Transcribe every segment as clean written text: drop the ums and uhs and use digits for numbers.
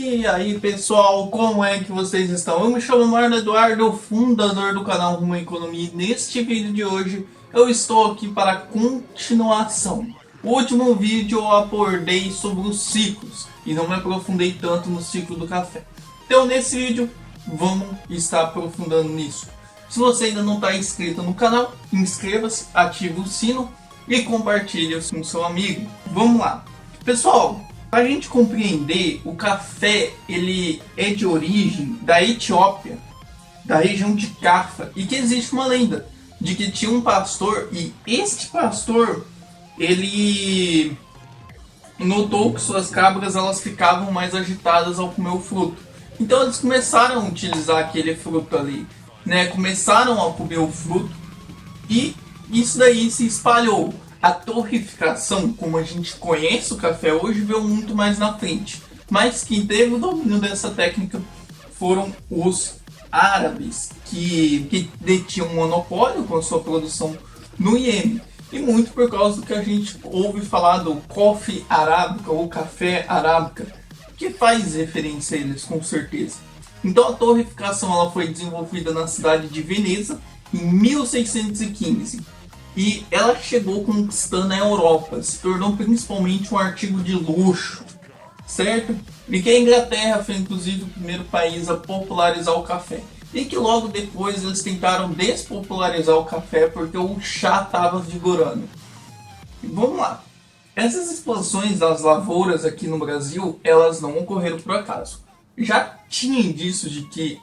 E aí pessoal, como é que vocês estão? Eu me chamo Marlon Eduardo, fundador do canal Rumo à Economia, e neste vídeo de hoje eu estou aqui para a continuação. O último vídeo eu abordei sobre os ciclos e não me aprofundei tanto no ciclo do café. Então nesse vídeo vamos estar aprofundando nisso. Se você ainda não está inscrito no canal, inscreva-se, ative o sino e compartilhe com seu amigo. Vamos lá. Pessoal, para a gente compreender, o café ele é de origem da Etiópia, da região de Cafa, e que existe uma lenda de que tinha um pastor e este pastor ele notou que suas cabras elas ficavam mais agitadas ao comer o fruto. Então eles começaram a utilizar aquele fruto ali, né? Começaram a comer o fruto e isso daí se espalhou. A torreficação, como a gente conhece o café hoje, veio muito mais na frente. Mas quem teve o domínio dessa técnica foram os árabes, que detinham um monopólio com a sua produção no Iêmen. E muito por causa do que a gente ouve falar do coffee arábica ou café arábica, que faz referência a eles com certeza. Então a torreficação ela foi desenvolvida na cidade de Veneza em 1615. E ela chegou conquistando a Europa, se tornou principalmente um artigo de luxo, certo? E que a Inglaterra foi inclusive o primeiro país a popularizar o café. E que logo depois eles tentaram despopularizar o café porque o chá estava vigorando. E vamos lá. Essas expansões das lavouras aqui no Brasil, elas não ocorreram por acaso. Já tinha indício de que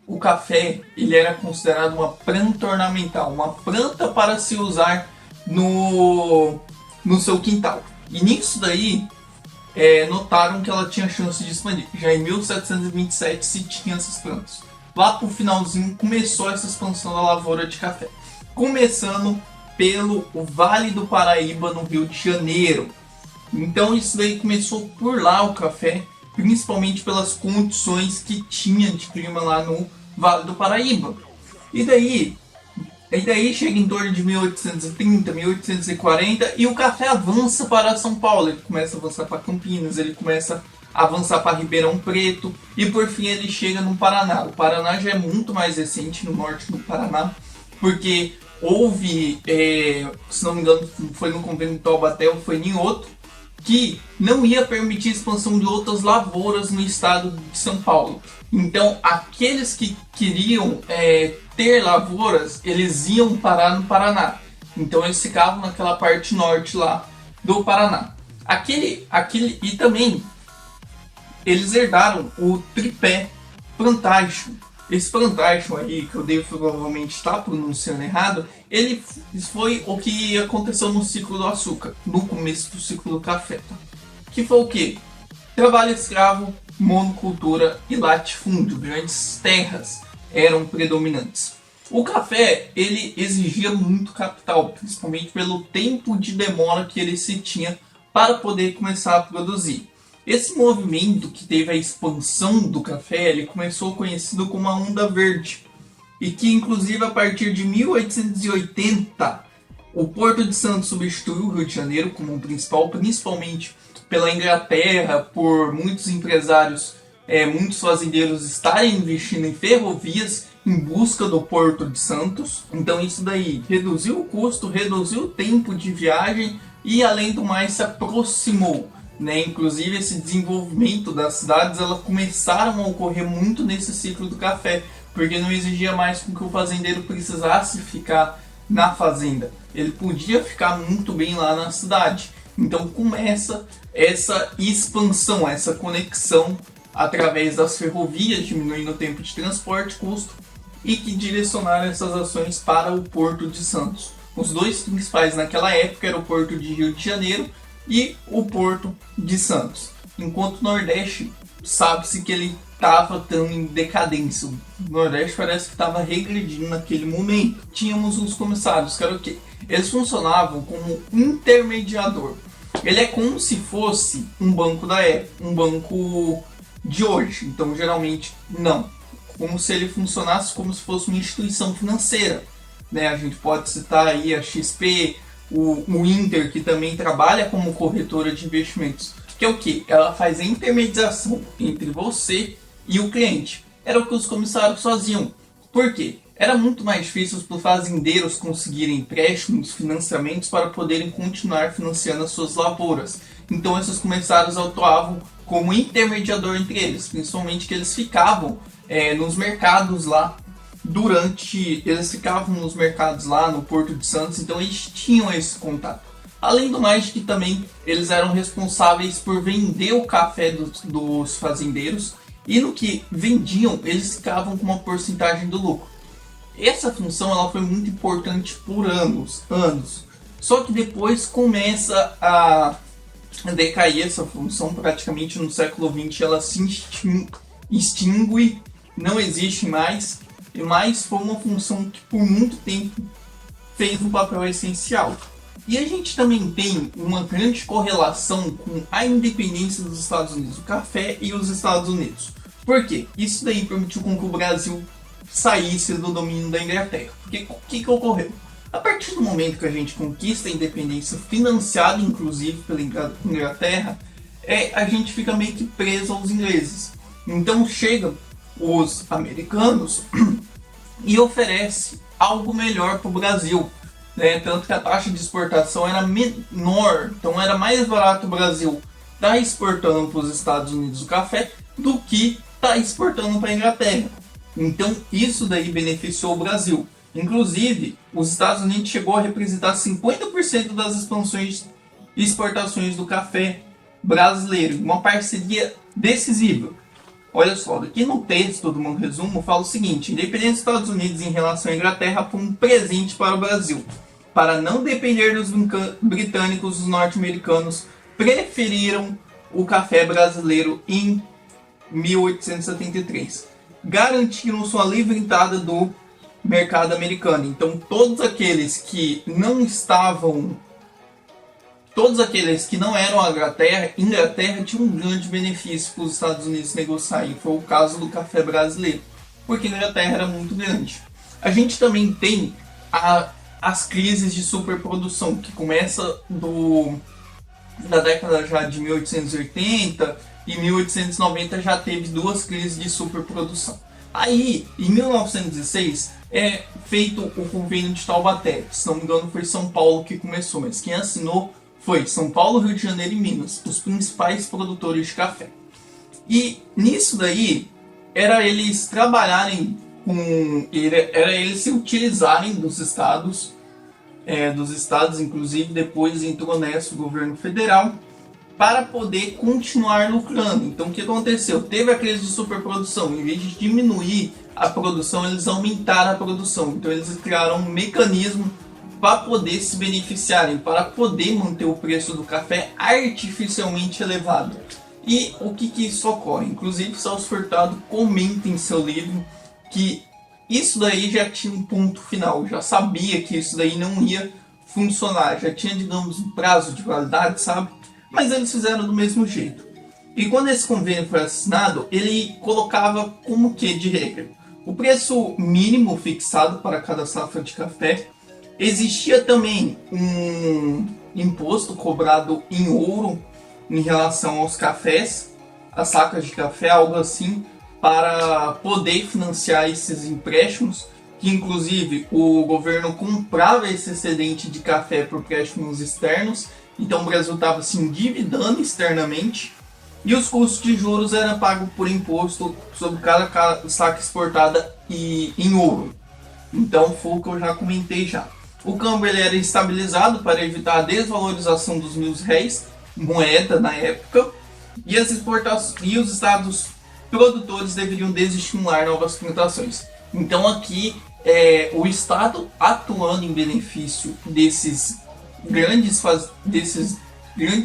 o café ele era considerado uma planta ornamental, uma planta para se usar no seu quintal. E nisso daí notaram que ela tinha chance de expandir. Já em 1727 se tinha essas plantas. Lá pro finalzinho começou essa expansão da lavoura de café, começando pelo Vale do Paraíba no Rio de Janeiro. Então isso daí começou por lá o café, principalmente pelas condições que tinha de clima lá no Vale do Paraíba. E daí chega em torno de 1830, 1840 e o café avança para São Paulo. Ele começa a avançar para Campinas, ele começa a avançar para Ribeirão Preto e por fim ele chega no Paraná. O Paraná já é muito mais recente, no norte do Paraná, porque houve, se não me engano, foi no convênio de Taubaté ou foi em outro, que não ia permitir a expansão de outras lavouras no estado de São Paulo. Então, aqueles que queriam ter lavouras, eles iam parar no Paraná. Então, eles ficavam naquela parte norte lá do Paraná. E também, eles herdaram o tripé Plantation. Esse Plantation aí, que eu devo provavelmente estar pronunciando errado, ele foi o que aconteceu no ciclo do açúcar, no começo do ciclo do café. Que foi o quê? Trabalho escravo, monocultura e latifúndio, grandes terras eram predominantes. O café, ele exigia muito capital, principalmente pelo tempo de demora que ele se tinha para poder começar a produzir. Esse movimento que teve a expansão do café, ele começou conhecido como a Onda Verde. E que inclusive a partir de 1880, o Porto de Santos substituiu o Rio de Janeiro como um principal, principalmente pela Inglaterra, por muitos empresários, muitos fazendeiros estarem investindo em ferrovias em busca do Porto de Santos. Então isso daí reduziu o custo, reduziu o tempo de viagem e além do mais se aproximou. Inclusive esse desenvolvimento das cidades elas começaram a ocorrer muito nesse ciclo do café, porque não exigia mais com que o fazendeiro precisasse ficar na fazenda, ele podia ficar muito bem lá na cidade. Então começa essa expansão, essa conexão através das ferrovias, diminuindo o tempo de transporte, custo, e que direcionaram essas ações para o Porto de Santos. Os dois principais naquela época eram o Porto de Rio de Janeiro e o Porto de Santos. Enquanto o Nordeste, sabe-se que ele estava tão em decadência. O Nordeste parece que estava regredindo naquele momento. Tínhamos os comissários, que era o quê? Eles funcionavam como intermediador. Ele é como se fosse um banco da época, um banco de hoje. Então, geralmente, não. Como se ele funcionasse como se fosse uma instituição financeira. A gente pode citar aí a XP, o Inter, que também trabalha como corretora de investimentos, que que é o que? Ela faz a intermediação entre você e o cliente. Era o que os comissários faziam. Por quê? Era muito mais difícil para os fazendeiros conseguirem empréstimos, financiamentos para poderem continuar financiando as suas lavouras. Então esses comissários atuavam como intermediador entre eles, principalmente que eles ficavam nos mercados lá eles ficavam nos mercados lá no Porto de Santos, então eles tinham esse contato. Além do mais que também eles eram responsáveis por vender o café dos fazendeiros e no que vendiam eles ficavam com uma porcentagem do lucro. Essa função ela foi muito importante por anos. Só que depois começa a decair essa função, praticamente no século XX ela se extingue, não existe mais, mas foi uma função que por muito tempo fez um papel essencial. E a gente também tem uma grande correlação com a independência dos Estados Unidos, o café e os Estados Unidos. Por quê? Isso daí permitiu com que o Brasil saísse do domínio da Inglaterra. Porque o que ocorreu? A partir do momento que a gente conquista a independência, financiada inclusive pela Inglaterra, a gente fica meio que preso aos ingleses. Então chegam os americanos e oferece algo melhor para o Brasil. Tanto que a taxa de exportação era menor, então era mais barato o Brasil estar exportando para os Estados Unidos o café do que estar exportando para a Inglaterra. Então isso daí beneficiou o Brasil. Inclusive, os Estados Unidos chegou a representar 50% das exportações do café brasileiro, uma parceria decisiva. Olha só, aqui no texto do meu resumo fala o seguinte: a independência dos Estados Unidos em relação à Inglaterra foi um presente para o Brasil. Para não depender dos britânicos, os norte-americanos preferiram o café brasileiro em 1873. Garantiram sua livre entrada do mercado americano. Então todos aqueles que não eram a Inglaterra tinham um grande benefício para os Estados Unidos negociarem. Foi o caso do café brasileiro, porque a Inglaterra era muito grande. A gente também tem as crises de superprodução, que começa na década já de 1880 e 1890 já teve duas crises de superprodução. Aí, em 1906, é feito o convênio de Taubaté. Se não me engano, foi São Paulo que começou, mas quem assinou foi São Paulo, Rio de Janeiro e Minas, os principais produtores de café. E nisso daí, era eles trabalharem era eles se utilizarem dos estados, inclusive depois entrou nessa o governo federal, para poder continuar lucrando. Então o que aconteceu? Teve a crise de superprodução. Em vez de diminuir a produção, eles aumentaram a produção. Então eles criaram um mecanismo para poder se beneficiarem, para poder manter o preço do café artificialmente elevado. E o que isso ocorre? Inclusive Celso Furtado comenta em seu livro que isso daí já tinha um ponto final, já sabia que isso daí não ia funcionar, já tinha, digamos, um prazo de validade, sabe? Mas eles fizeram do mesmo jeito. E quando esse convênio foi assinado, ele colocava como que de regra o preço mínimo fixado para cada safra de café. Existia também um imposto cobrado em ouro em relação aos cafés, as sacas de café, algo assim, para poder financiar esses empréstimos, que inclusive o governo comprava esse excedente de café por empréstimos externos. Então o Brasil estava se endividando externamente e os custos de juros eram pagos por imposto sobre cada saca exportada em ouro. Então foi o que eu já comentei já. O câmbio ele era estabilizado para evitar a desvalorização dos mil-réis, moeda na época, e os estados produtores deveriam desestimular novas plantações. Então aqui o estado atuando em benefício desses grandes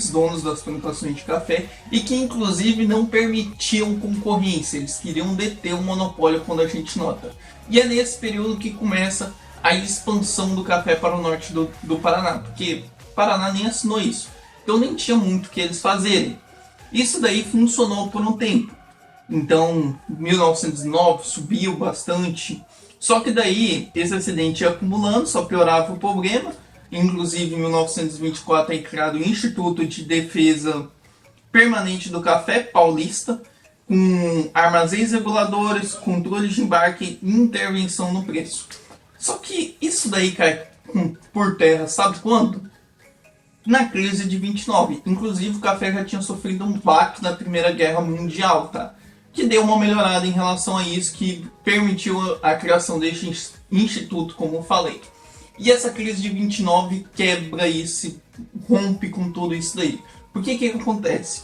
donos das plantações de café e que inclusive não permitiam concorrência, eles queriam deter o monopólio quando a gente nota. E é nesse período que começa a expansão do café para o norte do Paraná, porque o Paraná nem assinou isso, então nem tinha muito o que eles fazerem. Isso daí funcionou por um tempo, então 1909 subiu bastante, só que daí esse acidente ia acumulando, só piorava o problema. Inclusive, em 1924 é criado o Instituto de Defesa permanente do café paulista, com armazéns reguladores, controle de embarque e intervenção no preço. Só que isso daí cai por terra, sabe quando? Na crise de 29. Inclusive o café já tinha sofrido um baque na Primeira Guerra Mundial, tá? Que deu uma melhorada em relação a isso, que permitiu a criação deste instituto, como eu falei. E essa crise de 29 quebra isso, rompe com tudo isso daí. Por que acontece?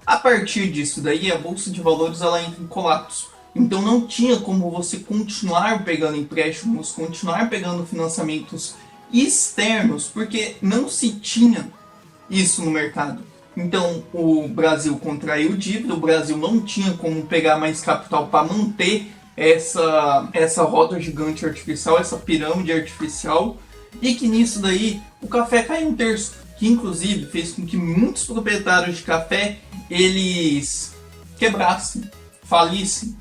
A partir disso daí, a Bolsa de Valores ela entra em colapso. Então não tinha como você continuar pegando empréstimos, continuar pegando financiamentos externos, porque não se tinha isso no mercado. Então o Brasil contraiu dívida, o Brasil não tinha como pegar mais capital para manter essa roda gigante artificial, essa pirâmide artificial, e que nisso daí o café caiu um terço, que inclusive fez com que muitos proprietários de café eles quebrassem, falissem.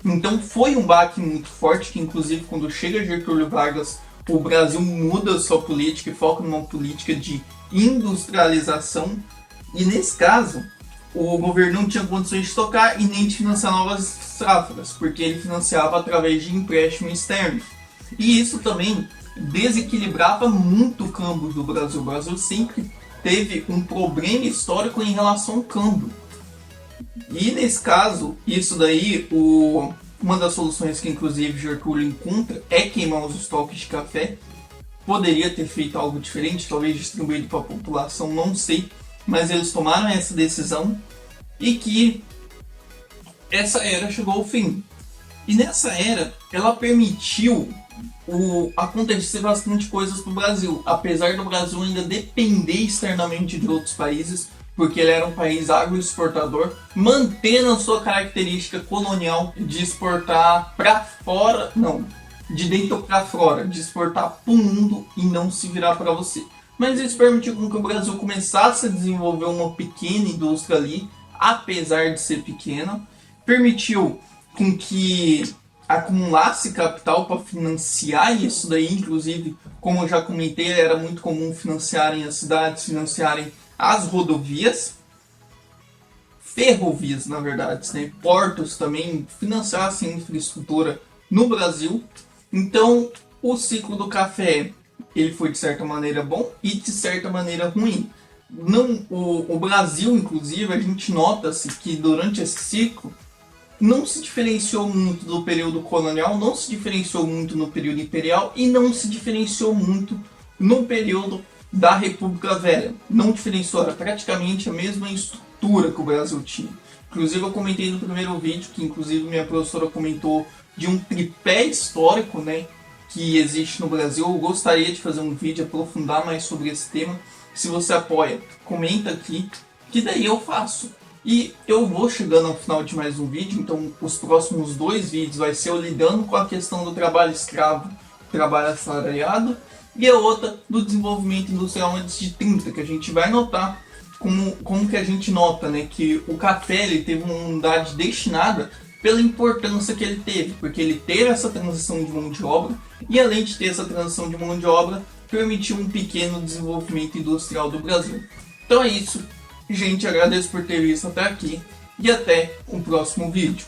Então foi um baque muito forte, que inclusive quando chega Getúlio Vargas, o Brasil muda sua política e foca numa política de industrialização. E nesse caso, o governo não tinha condições de tocar e nem de financiar novas safras, porque ele financiava através de empréstimos externos. E isso também desequilibrava muito o câmbio do Brasil. O Brasil sempre teve um problema histórico em relação ao câmbio. E nesse caso, isso daí, uma das soluções que inclusive Getúlio encontra é queimar os estoques de café. Poderia ter feito algo diferente, talvez distribuído para a população, não sei. Mas eles tomaram essa decisão e que essa era chegou ao fim. E nessa era, ela permitiu acontecer bastante coisas para o Brasil. Apesar do Brasil ainda depender externamente de outros países, porque ele era um país agroexportador, mantendo a sua característica colonial de exportar para fora, não, de dentro para fora, de exportar para o mundo e não se virar para você. Mas isso permitiu com que o Brasil começasse a desenvolver uma pequena indústria ali, apesar de ser pequena, permitiu com que acumulasse capital para financiar isso daí, inclusive, como eu já comentei, era muito comum financiarem as cidades, financiarem as rodovias, ferrovias na verdade, né? Portos também, financiassem infraestrutura no Brasil. Então o ciclo do café ele foi de certa maneira bom e de certa maneira ruim. Não, o Brasil, inclusive, a gente nota-se que durante esse ciclo não se diferenciou muito do período colonial, não se diferenciou muito no período imperial e não se diferenciou muito no período da República Velha. Não diferenciou, era praticamente a mesma estrutura que o Brasil tinha. Inclusive eu comentei no primeiro vídeo, que inclusive minha professora comentou de um tripé histórico, né, que existe no Brasil. Eu gostaria de fazer um vídeo, aprofundar mais sobre esse tema. Se você apoia, comenta aqui, que daí eu faço. E eu vou chegando ao final de mais um vídeo, então os próximos 2 vídeos vai ser eu lidando com a questão do trabalho escravo, trabalho assalariado, e a outra do desenvolvimento industrial antes de 30, que a gente vai notar como que a gente nota, né, que o café ele teve uma unidade destinada pela importância que ele teve, porque ele teve essa transição de mão de obra, e além de ter essa transição de mão de obra, permitiu um pequeno desenvolvimento industrial do Brasil. Então é isso, gente, agradeço por ter visto até aqui, e até o próximo vídeo.